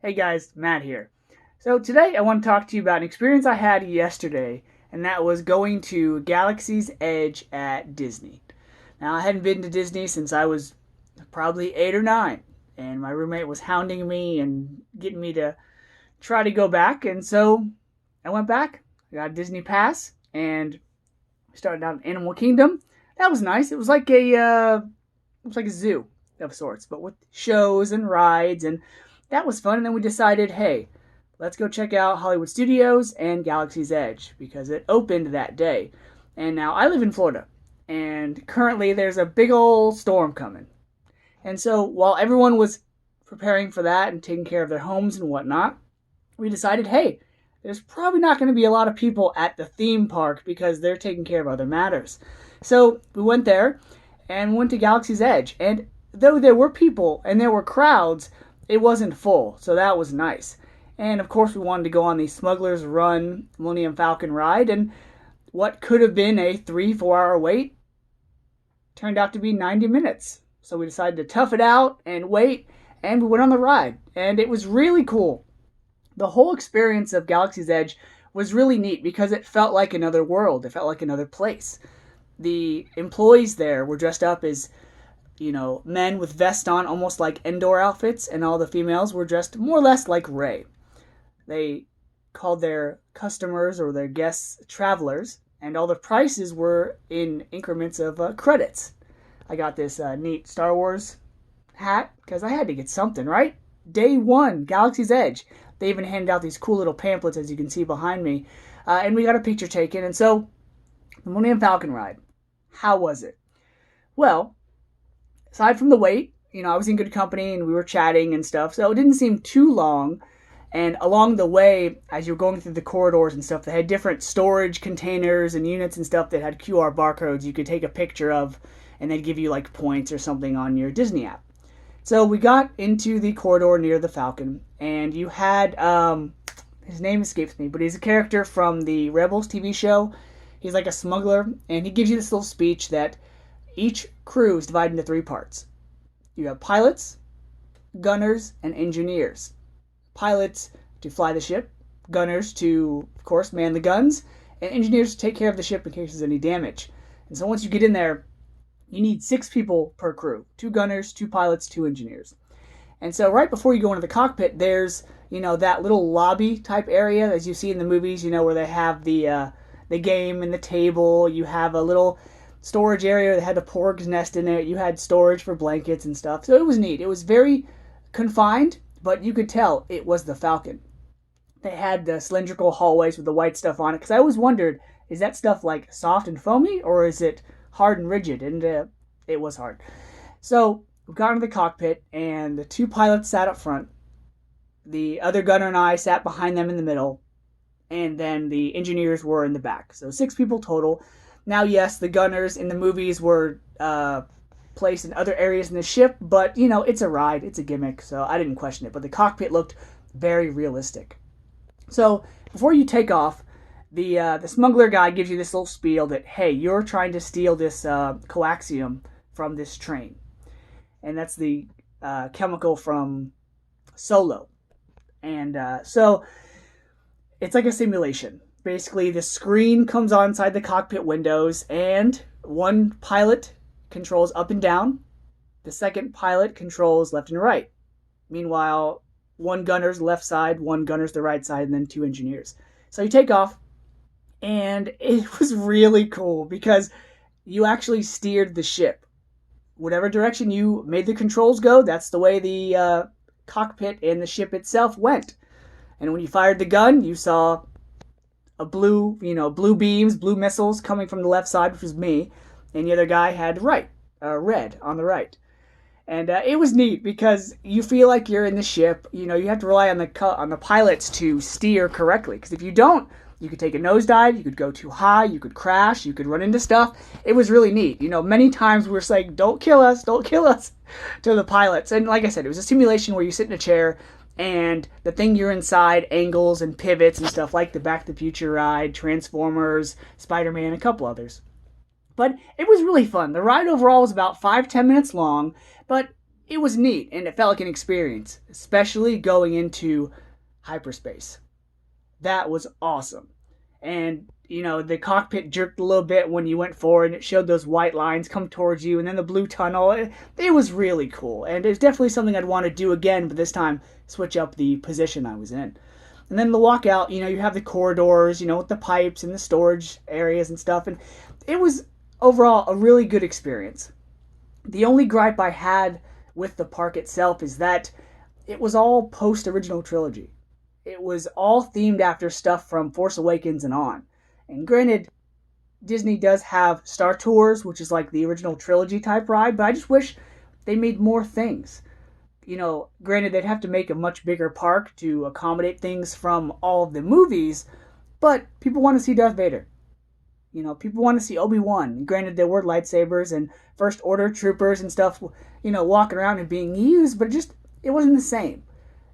Hey guys, Matt here. So today I want to talk to you about an experience I had yesterday, and that was going to Galaxy's Edge at Disney. Now, I hadn't been to Disney since I was probably 8 or 9, and my roommate was hounding me and getting me to try to go back, and so I went back, got a Disney Pass, and started out in Animal Kingdom. That was nice. It was like a zoo of sorts, but with shows and rides, and that was fun. And then we decided, hey, let's go check out Hollywood Studios and Galaxy's Edge because it opened that day. And now I live in Florida, and currently there's a big old storm coming. And so while everyone was preparing for that and taking care of their homes and whatnot, we decided, hey, there's probably not going to be a lot of people at the theme park because they're taking care of other matters. So we went there and went to Galaxy's Edge. And though there were people and there were crowds, it wasn't full. So that was nice. And of course, we wanted to go on the Smuggler's Run Millennium Falcon ride. And what could have been a 3-4 hour wait turned out to be 90 minutes. So we decided to tough it out and wait. And we went on the ride. And it was really cool. The whole experience of Galaxy's Edge was really neat because it felt like another world. It felt like another place. The employees there were dressed up as, men with vests on, almost like Endor outfits, and all the females were dressed more or less like Rey. They called their customers or their guests travelers, and all the prices were in increments of credits. I got this neat Star Wars hat because I had to get something, right? Day one, Galaxy's Edge. They even handed out these cool little pamphlets, as you can see behind me, and we got a picture taken. And so, the Millennium Falcon ride, how was it? Well, aside from the wait, I was in good company and we were chatting and stuff, so it didn't seem too long. And along the way, as you were going through the corridors and stuff, they had different storage containers and units and stuff that had QR barcodes you could take a picture of, and they'd give you like points or something on your Disney app. So we got into the corridor near the Falcon, and you had, his name escapes me, but he's a character from the Rebels TV show. He's like a smuggler, and he gives you this little speech that each crew is divided into 3 parts. You have pilots, gunners, and engineers. Pilots to fly the ship, gunners to, of course, man the guns, and engineers to take care of the ship in case there's any damage. And so once you get in there, you need 6 people per crew. 2 gunners, 2 pilots, 2 engineers. And so right before you go into the cockpit, there's, that little lobby type area, as you see in the movies, where they have the game and the table. You have a little storage area that had a porg's nest in it. You had storage for blankets and stuff. So it was neat. It was very confined, but you could tell it was the Falcon. They had the cylindrical hallways with the white stuff on it, because I always wondered, is that stuff like soft and foamy, or is it hard and rigid? And it was hard. So we got into the cockpit, and the 2 pilots sat up front. The other gunner and I sat behind them in the middle, and then the engineers were in the back. So 6 people total. Now, yes, the gunners in the movies were placed in other areas in the ship, but, it's a ride. It's a gimmick, so I didn't question it. But the cockpit looked very realistic. So before you take off, the smuggler guy gives you this little spiel that, hey, you're trying to steal this coaxium from this train. And that's the chemical from Solo. And so it's like a simulation. Basically, the screen comes on inside the cockpit windows, and one pilot controls up and down. The second pilot controls left and right. Meanwhile, one gunner's left side, one gunner's the right side, and then 2 engineers. So you take off, and it was really cool because you actually steered the ship. Whatever direction you made the controls go, that's the way the cockpit and the ship itself went. And when you fired the gun, you saw a blue beams, blue missiles coming from the left side, which was me, and the other guy had red on the right. And it was neat because you feel like you're in the ship. You have to rely on the pilots to steer correctly, because if you don't, you could take a nosedive, you could go too high, you could crash, you could run into stuff. It was really neat. Many times we were saying, don't kill us, to the pilots. And like I said, it was a simulation where you sit in a chair, and the thing you're inside angles and pivots and stuff like the Back to the Future ride, Transformers, Spider-Man, a couple others. But it was really fun. The ride overall was about 5-10 minutes long, but it was neat and it felt like an experience, especially going into hyperspace. That was awesome. And the cockpit jerked a little bit when you went forward, and it showed those white lines come towards you, and then the blue tunnel. It was really cool, and it's definitely something I'd want to do again, but this time switch up the position I was in. And then the walkout, you have the corridors, with the pipes and the storage areas and stuff, and it was overall a really good experience. The only gripe I had with the park itself is that it was all post original trilogy. It was all themed after stuff from Force Awakens and on. And granted, Disney does have Star Tours, which is like the original trilogy type ride, but I just wish they made more things. Granted, they'd have to make a much bigger park to accommodate things from all of the movies, but people want to see Darth Vader. People want to see Obi-Wan. Granted, there were lightsabers and First Order troopers and stuff, walking around and being used, but it wasn't the same.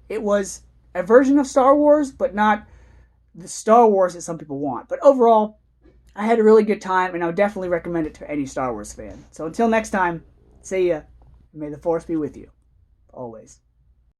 It was a version of Star Wars, but not the Star Wars that some people want. But overall, I had a really good time, and I would definitely recommend it to any Star Wars fan. So until next time, see ya. May the Force be with you. Always.